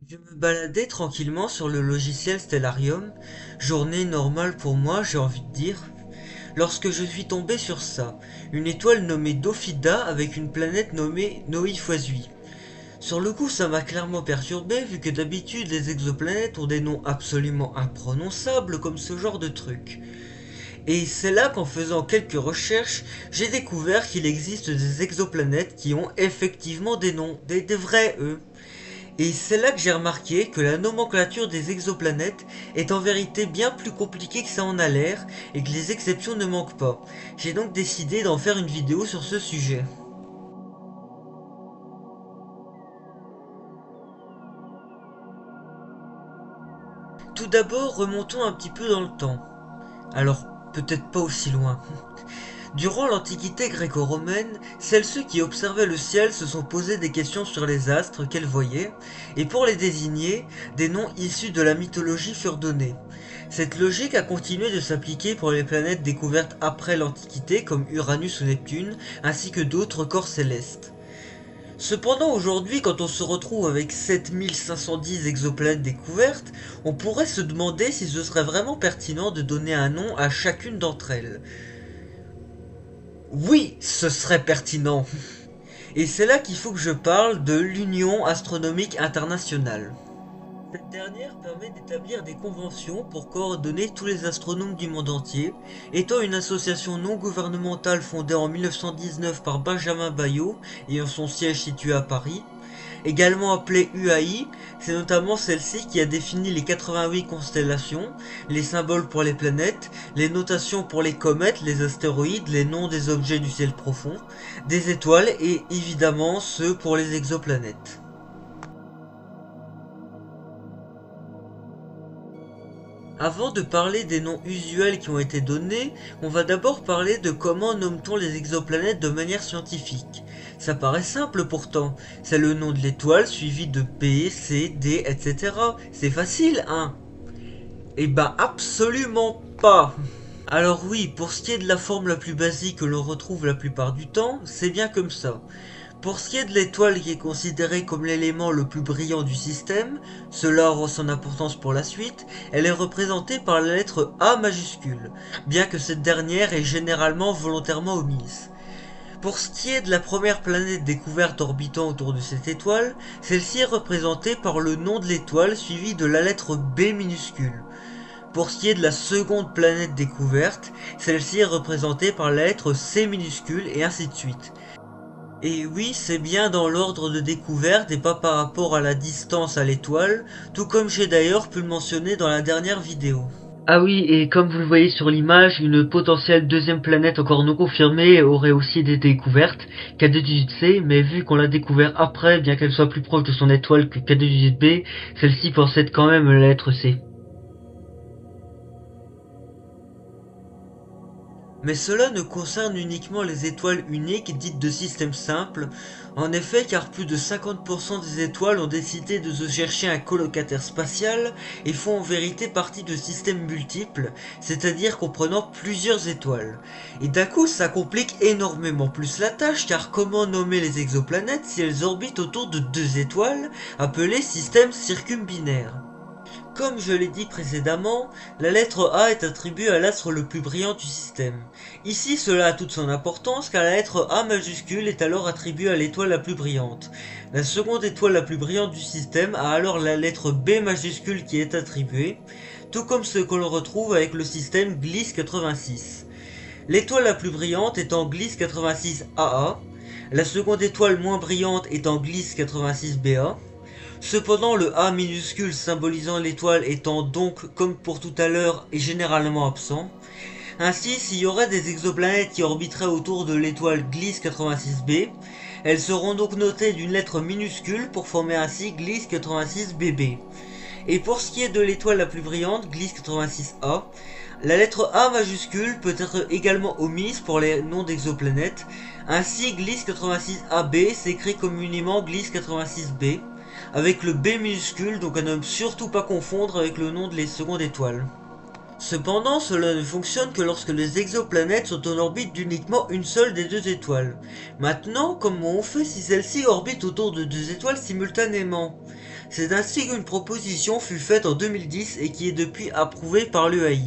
Je me baladais tranquillement sur le logiciel Stellarium, journée normale pour moi, j'ai envie de dire, lorsque je suis tombé sur ça, une étoile nommée Dophida avec une planète nommée Noï-Foisui. Sur le coup, ça m'a clairement perturbé vu que d'habitude les exoplanètes ont des noms absolument imprononçables comme ce genre de truc. Et c'est là qu'en faisant quelques recherches, j'ai découvert qu'il existe des exoplanètes qui ont effectivement des noms, des vrais eux. Et c'est là que j'ai remarqué que la nomenclature des exoplanètes est en vérité bien plus compliquée que ça en a l'air et que les exceptions ne manquent pas. J'ai donc décidé d'en faire une vidéo sur ce sujet. Tout d'abord, remontons un petit peu dans le temps. Alors, peut-être pas aussi loin. Durant l'Antiquité gréco-romaine, ceux qui observaient le ciel se sont posé des questions sur les astres qu'elles voyaient, et pour les désigner, des noms issus de la mythologie furent donnés. Cette logique a continué de s'appliquer pour les planètes découvertes après l'Antiquité comme Uranus ou Neptune, ainsi que d'autres corps célestes. Cependant aujourd'hui, quand on se retrouve avec 7510 exoplanètes découvertes, on pourrait se demander si ce serait vraiment pertinent de donner un nom à chacune d'entre elles. Oui, ce serait pertinent. Et c'est là qu'il faut que je parle de l'Union astronomique internationale. Cette dernière permet d'établir des conventions pour coordonner tous les astronomes du monde entier, étant une association non gouvernementale fondée en 1919 par Benjamin Bayot ayant son siège situé à Paris. Également appelée UAI, c'est notamment celle-ci qui a défini les 88 constellations, les symboles pour les planètes, les notations pour les comètes, les astéroïdes, les noms des objets du ciel profond, des étoiles et évidemment ceux pour les exoplanètes. Avant de parler des noms usuels qui ont été donnés, on va d'abord parler de comment nomme-t-on les exoplanètes de manière scientifique. Ça paraît simple pourtant, c'est le nom de l'étoile suivi de B, C, D, etc. C'est facile, hein? Eh ben absolument pas. Alors oui, pour ce qui est de la forme la plus basique que l'on retrouve la plupart du temps, c'est bien comme ça. Pour ce qui est de l'étoile qui est considérée comme l'élément le plus brillant du système, cela aura son importance pour la suite, elle est représentée par la lettre A majuscule, bien que cette dernière est généralement volontairement omise. Pour ce qui est de la première planète découverte orbitant autour de cette étoile, celle-ci est représentée par le nom de l'étoile suivi de la lettre B minuscule. Pour ce qui est de la seconde planète découverte, celle-ci est représentée par la lettre C minuscule et ainsi de suite. Et oui, c'est bien dans l'ordre de découverte et pas par rapport à la distance à l'étoile, tout comme j'ai d'ailleurs pu le mentionner dans la dernière vidéo. Ah oui, et comme vous le voyez sur l'image, une potentielle deuxième planète encore non confirmée aurait aussi été découverte, K218c, mais vu qu'on l'a découvert après, bien qu'elle soit plus proche de son étoile que K218b, celle-ci possède quand même la lettre C. Mais cela ne concerne uniquement les étoiles uniques dites de système simple, en effet car plus de 50% des étoiles ont décidé de se chercher un colocataire spatial et font en vérité partie de systèmes multiples, c'est-à-dire comprenant plusieurs étoiles. Et d'un coup ça complique énormément plus la tâche car comment nommer les exoplanètes si elles orbitent autour de deux étoiles appelées systèmes circumbinaires? Comme je l'ai dit précédemment, la lettre A est attribuée à l'astre le plus brillant du système. Ici, cela a toute son importance car la lettre A majuscule est alors attribuée à l'étoile la plus brillante. La seconde étoile la plus brillante du système a alors la lettre B majuscule qui est attribuée, tout comme ce que l'on retrouve avec le système Gliese 86. L'étoile la plus brillante étant Gliese 86 AA, la seconde étoile moins brillante étant Gliese 86 BA. Cependant, le A minuscule symbolisant l'étoile étant donc, comme pour tout à l'heure, est généralement absent. Ainsi, s'il y aurait des exoplanètes qui orbiteraient autour de l'étoile Gliese 86b, elles seront donc notées d'une lettre minuscule pour former ainsi Gliese 86bb. Et pour ce qui est de l'étoile la plus brillante, Gliese 86a, la lettre A majuscule peut être également omise pour les noms d'exoplanètes. Ainsi, Gliese 86ab s'écrit communément Gliese 86b, avec le B minuscule, donc à ne surtout pas confondre avec le nom de les secondes étoiles. Cependant, cela ne fonctionne que lorsque les exoplanètes sont en orbite d'uniquement une seule des deux étoiles. Maintenant, comment on fait si celle-ci orbite autour de deux étoiles simultanément? C'est ainsi qu'une proposition fut faite en 2010 et qui est depuis approuvée par l'EAI.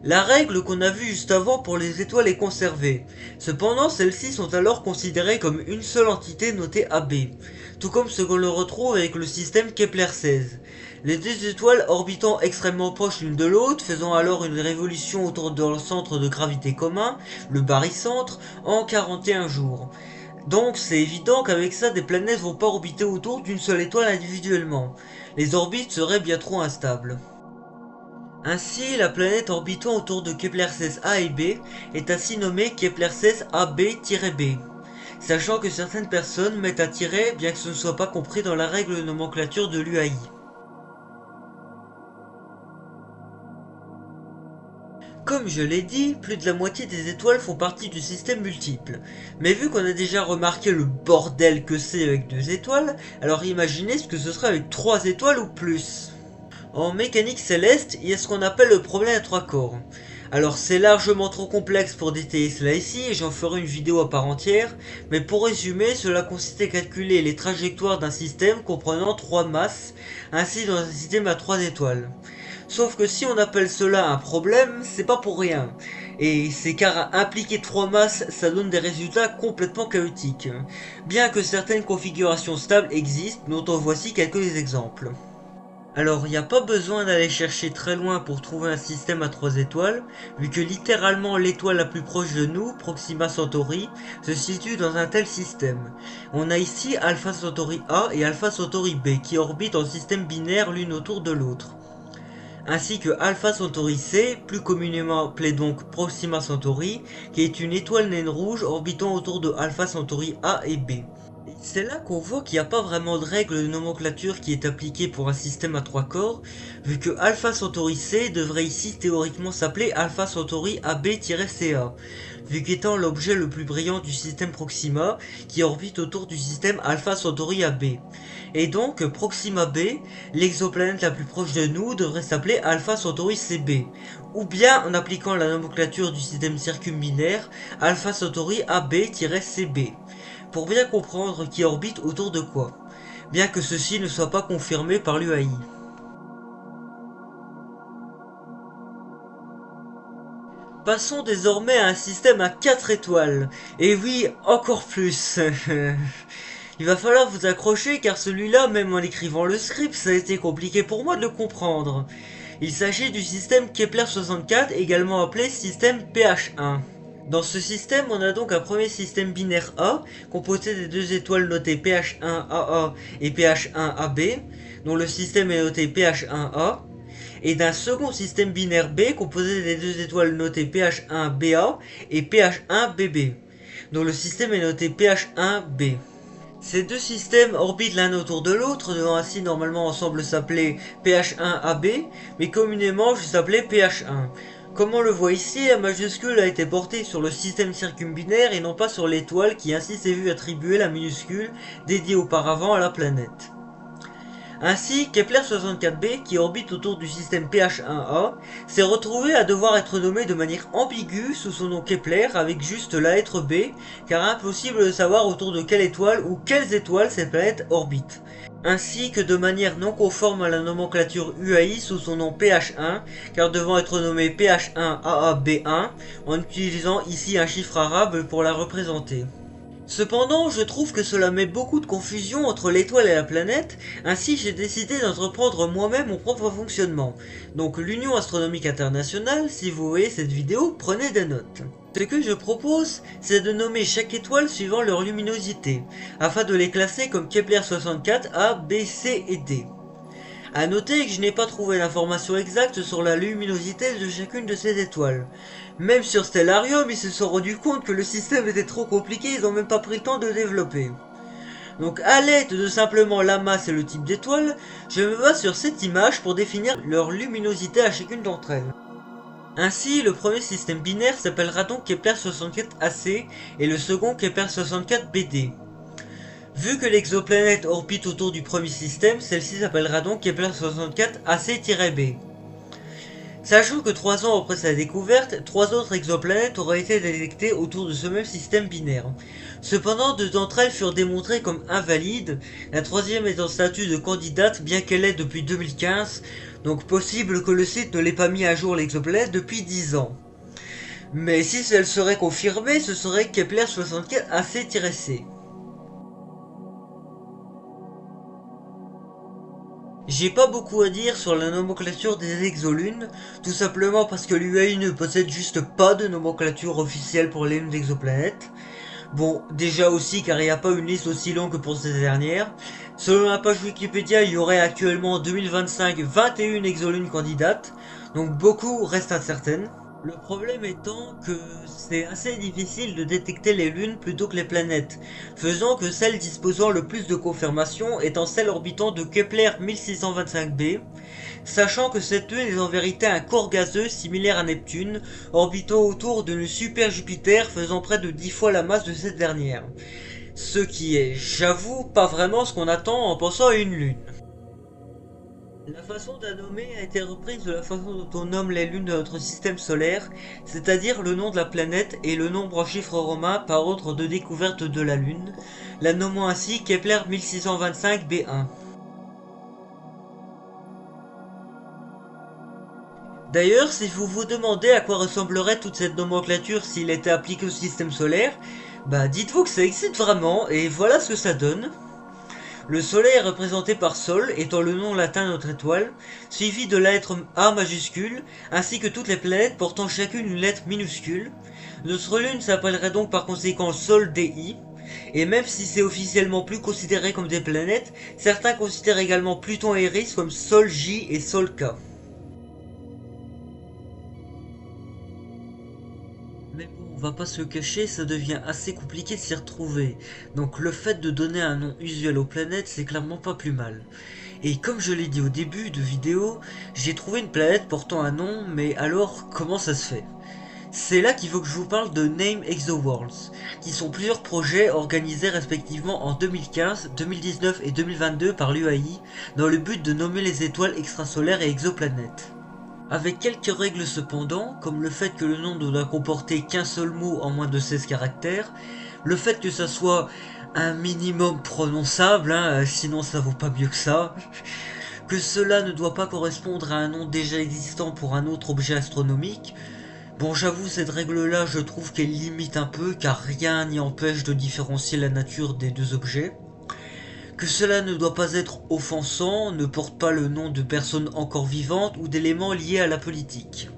La règle qu'on a vue juste avant pour les étoiles est conservée. Cependant, celles-ci sont alors considérées comme une seule entité notée AB, tout comme ce qu'on le retrouve avec le système Kepler-16. Les deux étoiles orbitant extrêmement proches l'une de l'autre, faisant alors une révolution autour de leur centre de gravité commun, le barycentre, en 41 jours. Donc c'est évident qu'avec ça, des planètes vont pas orbiter autour d'une seule étoile individuellement. Les orbites seraient bien trop instables. Ainsi, la planète orbitant autour de Kepler-16a et b est ainsi nommée Kepler-16ab-b, sachant que certaines personnes mettent un tiret bien que ce ne soit pas compris dans la règle de nomenclature de l'UAI. Comme je l'ai dit, plus de la moitié des étoiles font partie du système multiple. Mais vu qu'on a déjà remarqué le bordel que c'est avec deux étoiles, alors imaginez ce que ce serait avec trois étoiles ou plus. En mécanique céleste, il y a ce qu'on appelle le problème à trois corps. Alors c'est largement trop complexe pour détailler cela ici et j'en ferai une vidéo à part entière, mais pour résumer, cela consiste à calculer les trajectoires d'un système comprenant trois masses, ainsi dans un système à trois étoiles. Sauf que si on appelle cela un problème, c'est pas pour rien. Et c'est car impliquer trois masses, ça donne des résultats complètement chaotiques. Bien que certaines configurations stables existent, dont en voici quelques exemples. Alors, il n'y a pas besoin d'aller chercher très loin pour trouver un système à 3 étoiles, vu que littéralement l'étoile la plus proche de nous, Proxima Centauri, se situe dans un tel système. On a ici Alpha Centauri A et Alpha Centauri B qui orbitent en système binaire l'une autour de l'autre. Ainsi que Alpha Centauri C, plus communément appelée donc Proxima Centauri, qui est une étoile naine rouge orbitant autour de Alpha Centauri A et B. C'est là qu'on voit qu'il n'y a pas vraiment de règle de nomenclature qui est appliquée pour un système à trois corps, vu que Alpha Centauri C devrait ici théoriquement s'appeler Alpha Centauri AB-CA, vu qu'étant l'objet le plus brillant du système Proxima, qui orbite autour du système Alpha Centauri AB. Et donc, Proxima B, l'exoplanète la plus proche de nous, devrait s'appeler Alpha Centauri CB, ou bien en appliquant la nomenclature du système circumbinaire, Alpha Centauri AB-CB. Pour bien comprendre qui orbite autour de quoi, bien que ceci ne soit pas confirmé par l'UAI. Passons désormais à un système à 4 étoiles, et oui, encore plus. Il va falloir vous accrocher car celui-là, même en écrivant le script, ça a été compliqué pour moi de le comprendre. Il s'agit du système Kepler-64, également appelé système PH1. Dans ce système, on a donc un premier système binaire A, composé des deux étoiles notées PH1AA et PH1AB, dont le système est noté PH1A, et d'un second système binaire B, composé des deux étoiles notées PH1BA et PH1BB, dont le système est noté PH1B. Ces deux systèmes orbitent l'un autour de l'autre, devant ainsi normalement ensemble s'appeler PH1AB, mais communément juste appelé PH1. Comme on le voit ici, la majuscule a été portée sur le système circumbinaire et non pas sur l'étoile qui ainsi s'est vue attribuer la minuscule dédiée auparavant à la planète. Ainsi, Kepler-64b, qui orbite autour du système PH1A, s'est retrouvé à devoir être nommé de manière ambiguë sous son nom Kepler avec juste la lettre B, car impossible de savoir autour de quelle étoile ou quelles étoiles cette planète orbite. Ainsi que de manière non conforme à la nomenclature UAI sous son nom PH1, car devant être nommé PH1AAB1, en utilisant ici un chiffre arabe pour la représenter. Cependant, je trouve que cela met beaucoup de confusion entre l'étoile et la planète, ainsi j'ai décidé d'entreprendre moi-même mon propre fonctionnement. Donc l'Union Astronomique Internationale, si vous voyez cette vidéo, prenez des notes. Ce que je propose, c'est de nommer chaque étoile suivant leur luminosité, afin de les classer comme Kepler 64 A, B, C et D. A noter que je n'ai pas trouvé l'information exacte sur la luminosité de chacune de ces étoiles. Même sur Stellarium, ils se sont rendus compte que le système était trop compliqué, ils n'ont même pas pris le temps de développer. Donc à l'aide de simplement la masse et le type d'étoile, je me base sur cette image pour définir leur luminosité à chacune d'entre elles. Ainsi, le premier système binaire s'appellera donc Kepler 64 AC et le second Kepler 64 BD. Vu que l'exoplanète orbite autour du premier système, celle-ci s'appellera donc Kepler 64 AC-B. Sachant que 3 ans après sa découverte, 3 autres exoplanètes auraient été détectées autour de ce même système binaire. Cependant, 2 d'entre elles furent démontrées comme invalides, la troisième est en statut de candidate bien qu'elle est depuis 2015, donc possible que le site ne l'ait pas mis à jour l'exoplanète depuis 10 ans. Mais si elle serait confirmée, ce serait Kepler 64 AC-C. J'ai pas beaucoup à dire sur la nomenclature des exolunes, tout simplement parce que l'UAE ne possède juste pas de nomenclature officielle pour les lunes d'exoplanètes. Bon, déjà aussi car il n'y a pas une liste aussi longue que pour ces dernières. Selon la page Wikipédia, il y aurait actuellement en 2025 21 exolunes candidates, donc beaucoup restent incertaines. Le problème étant que c'est assez difficile de détecter les lunes plutôt que les planètes, faisant que celle disposant le plus de confirmations étant celle orbitant de Kepler 1625b, sachant que cette lune est en vérité un corps gazeux similaire à Neptune, orbitant autour d'une super Jupiter faisant près de 10 fois la masse de cette dernière. Ce qui est, j'avoue, pas vraiment ce qu'on attend en pensant à une lune. La façon de la nommer a été reprise de la façon dont on nomme les lunes de notre système solaire, c'est-à-dire le nom de la planète et le nombre en chiffres romains par ordre de découverte de la Lune, la nommant ainsi Kepler 1625b1. D'ailleurs, si vous vous demandez à quoi ressemblerait toute cette nomenclature s'il était appliqué au système solaire, bah dites-vous que ça existe vraiment et voilà ce que ça donne. Le soleil est représenté par Sol, étant le nom latin de notre étoile, suivi de la lettre A majuscule, ainsi que toutes les planètes portant chacune une lettre minuscule. Notre lune s'appellerait donc par conséquent Sol DI, et même si c'est officiellement plus considéré comme des planètes, certains considèrent également Pluton et Eris comme Sol J et Sol K. Mais bon, on va pas se le cacher, ça devient assez compliqué de s'y retrouver. Donc le fait de donner un nom usuel aux planètes, c'est clairement pas plus mal. Et comme je l'ai dit au début de vidéo, j'ai trouvé une planète portant un nom, mais alors comment ça se fait? C'est là qu'il faut que je vous parle de Name ExoWorlds, qui sont plusieurs projets organisés respectivement en 2015, 2019 et 2022 par l'UAI, dans le but de nommer les étoiles extrasolaires et exoplanètes. Avec quelques règles cependant, comme le fait que le nom ne doit comporter qu'un seul mot en moins de 16 caractères, le fait que ça soit un minimum prononçable, sinon ça vaut pas mieux que ça, que cela ne doit pas correspondre à un nom déjà existant pour un autre objet astronomique. Bon, j'avoue, cette règle-là, je trouve qu'elle limite un peu, car rien n'y empêche de différencier la nature des deux objets. Que cela ne doit pas être offensant, ne porte pas le nom de personnes encore vivantes ou d'éléments liés à la politique.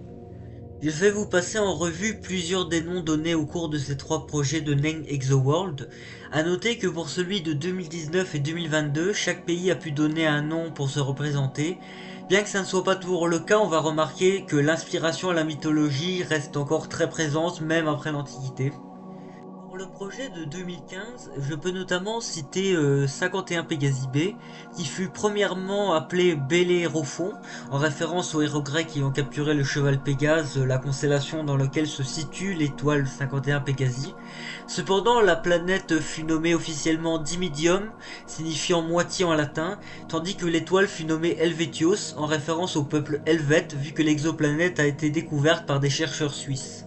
Je vais vous passer en revue plusieurs des noms donnés au cours de ces trois projets de Name ExoWorld. A noter que pour celui de 2019 et 2022, chaque pays a pu donner un nom pour se représenter. Bien que ça ne soit pas toujours le cas, on va remarquer que l'inspiration à la mythologie reste encore très présente même après l'Antiquité. Pour le projet de 2015, je peux notamment citer 51 Pégasi B, qui fut premièrement appelé Bellérophon, en référence aux héros grecs qui ont capturé le cheval Pégase, la constellation dans laquelle se situe l'étoile 51 Pégasi. Cependant, la planète fut nommée officiellement Dimidium, signifiant moitié en latin, tandis que l'étoile fut nommée Helvetios, en référence au peuple helvète, vu que l'exoplanète a été découverte par des chercheurs suisses.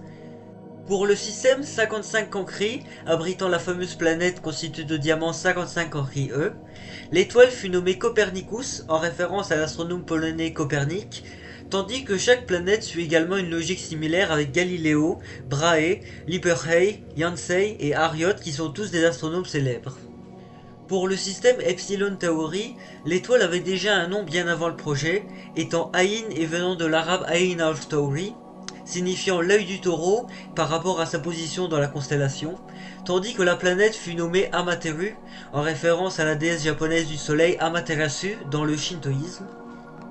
Pour le système 55 Cancri, abritant la fameuse planète constituée de diamants 55 Cancri E, l'étoile fut nommée Copernicus en référence à l'astronome polonais Copernic, tandis que chaque planète suit également une logique similaire avec Galileo, Brahe, Lippershey, Yancey et Harriot qui sont tous des astronomes célèbres. Pour le système Epsilon Tauri, l'étoile avait déjà un nom bien avant le projet, étant Ain et venant de l'arabe Ain al-Tauri, signifiant l'œil du taureau par rapport à sa position dans la constellation, tandis que la planète fut nommée Amateru, en référence à la déesse japonaise du soleil Amaterasu dans le shintoïsme.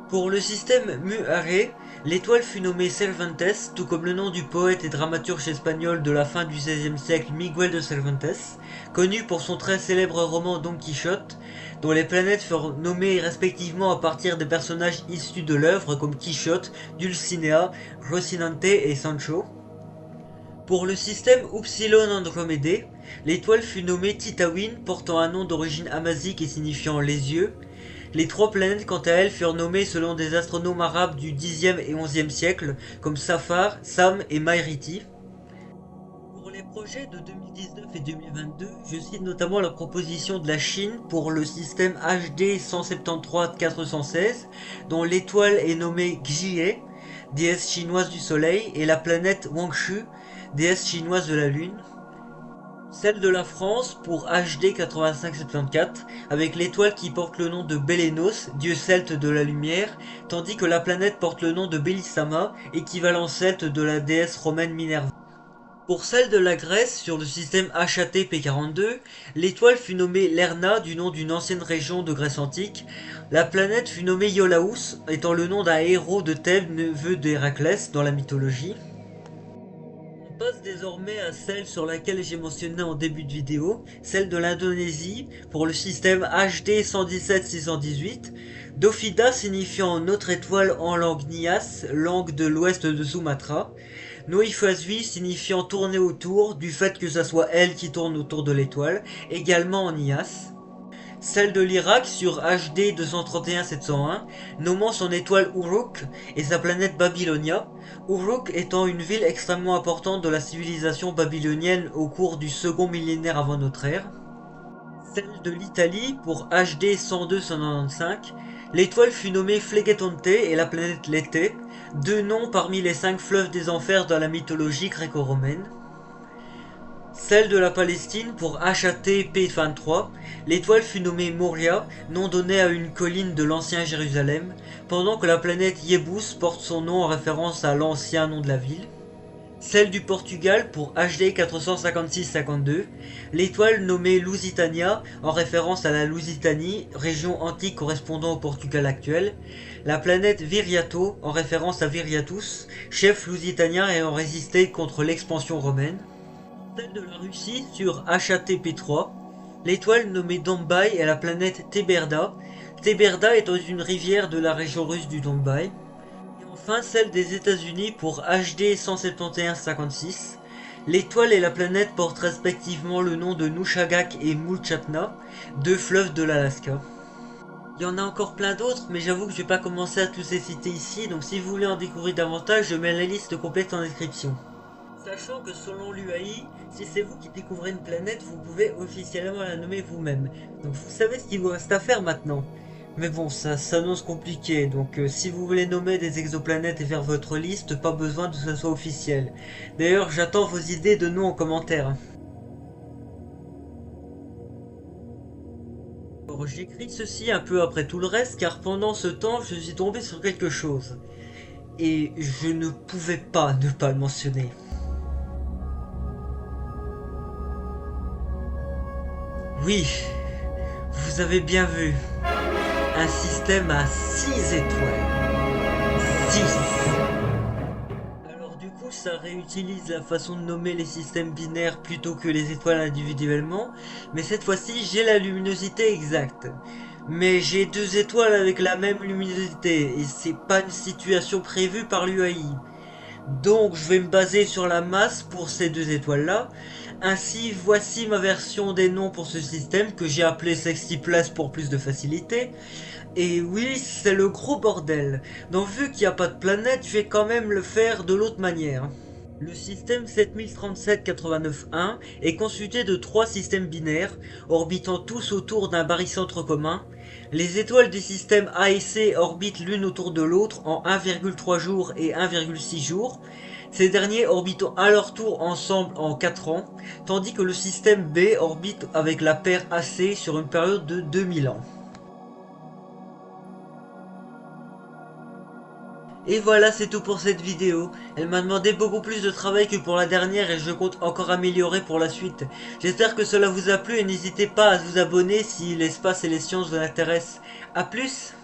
Pour le système Mu-Arre, l'étoile fut nommée Cervantes, tout comme le nom du poète et dramaturge espagnol de la fin du XVIe siècle Miguel de Cervantes, connu pour son très célèbre roman Don Quichotte, dont les planètes furent nommées respectivement à partir des personnages issus de l'œuvre comme Quichotte, Dulcinea, Rocinante et Sancho. Pour le système Upsilon Andromédée, l'étoile fut nommée Titawin, portant un nom d'origine amazique et signifiant les yeux. Les 3 planètes quant à elles furent nommées selon des astronomes arabes du Xe et XIe siècle, comme Safar, Sam et Maïriti. Pour les projets de 2019 et 2022, je cite notamment la proposition de la Chine pour le système HD 173-416, dont l'étoile est nommée Xi'e, déesse chinoise du soleil, et la planète Wangshu, déesse chinoise de la lune. Celle de la France pour HD 8574, avec l'étoile qui porte le nom de Bélénos, dieu celte de la lumière, tandis que la planète porte le nom de Bélissama, équivalent celte de la déesse romaine Minerva. Pour celle de la Grèce, sur le système HAT P42, l'étoile fut nommée Lerna du nom d'une ancienne région de Grèce antique. La planète fut nommée Iolaus, étant le nom d'un héros de Thèbes, neveu d'Héraclès dans la mythologie. On passe désormais à celle sur laquelle j'ai mentionné en début de vidéo, celle de l'Indonésie, pour le système HD 117618. Dofida signifiant notre étoile en langue Nias, langue de l'ouest de Sumatra. Noifasvi signifiant tourner autour, du fait que ça soit elle qui tourne autour de l'étoile, également en Nias. Celle de l'Irak sur HD 231-701, nommant son étoile Uruk et sa planète Babylonia, Uruk étant une ville extrêmement importante de la civilisation babylonienne au cours du second millénaire avant notre ère. Celle de l'Italie pour HD 102-195, l'étoile fut nommée Phlegethonte et la planète Lété, 2 noms parmi les 5 fleuves des enfers dans la mythologie gréco-romaine. Celle de la Palestine pour HAT P23, l'étoile fut nommée Moria, nom donné à une colline de l'ancien Jérusalem, pendant que la planète Yébus porte son nom en référence à l'ancien nom de la ville. Celle du Portugal pour HD 456-52, l'étoile nommée Lusitania en référence à la Lusitanie, région antique correspondant au Portugal actuel, la planète Viriato en référence à Viriatus, chef lusitanien ayant résisté contre l'expansion romaine. Celle de la Russie sur HAT-P3, l'étoile nommée Dombaï est la planète Teberda, Teberda étant une rivière de la région russe du Dombaï. Enfin celle des États-Unis pour HD 171-56. L'étoile et la planète portent respectivement le nom de Nushagak et Mulchatna, 2 fleuves de l'Alaska. Il y en a encore plein d'autres, mais j'avoue que je vais pas commencer à tous les citer ici, donc si vous voulez en découvrir davantage, je mets la liste complète en description. Sachant que selon l'UAI, si c'est vous qui découvrez une planète, vous pouvez officiellement la nommer vous-même. Donc vous savez ce qu'il vous reste à faire maintenant. Mais bon, ça s'annonce compliqué, donc si vous voulez nommer des exoplanètes et faire votre liste, pas besoin que ce soit officiel. D'ailleurs, j'attends vos idées de noms en commentaire. Alors, j'écris ceci un peu après tout le reste, car pendant ce temps, je suis tombé sur quelque chose. Et je ne pouvais pas ne pas le mentionner. Oui, vous avez bien vu. Un système à 6 étoiles. 6. Alors du coup, ça réutilise la façon de nommer les systèmes binaires plutôt que les étoiles individuellement, mais cette fois-ci, j'ai la luminosité exacte. Mais j'ai 2 étoiles avec la même luminosité, et c'est pas une situation prévue par l'UAI. Donc je vais me baser sur la masse pour ces 2 étoiles-là. Ainsi, voici ma version des noms pour ce système que j'ai appelé Sextiplus pour plus de facilité. Et oui, c'est le gros bordel. Donc vu qu'il n'y a pas de planète, je vais quand même le faire de l'autre manière. Le système 7037-89-1 est constitué de 3 systèmes binaires, orbitant tous autour d'un barycentre commun. Les étoiles du système A et C orbitent l'une autour de l'autre en 1,3 jours et 1,6 jours. Ces derniers orbitent à leur tour ensemble en 4 ans, tandis que le système B orbite avec la paire AC sur une période de 2000 ans. Et voilà, c'est tout pour cette vidéo. Elle m'a demandé beaucoup plus de travail que pour la dernière et je compte encore améliorer pour la suite. J'espère que cela vous a plu et n'hésitez pas à vous abonner si l'espace et les sciences vous intéressent. A plus!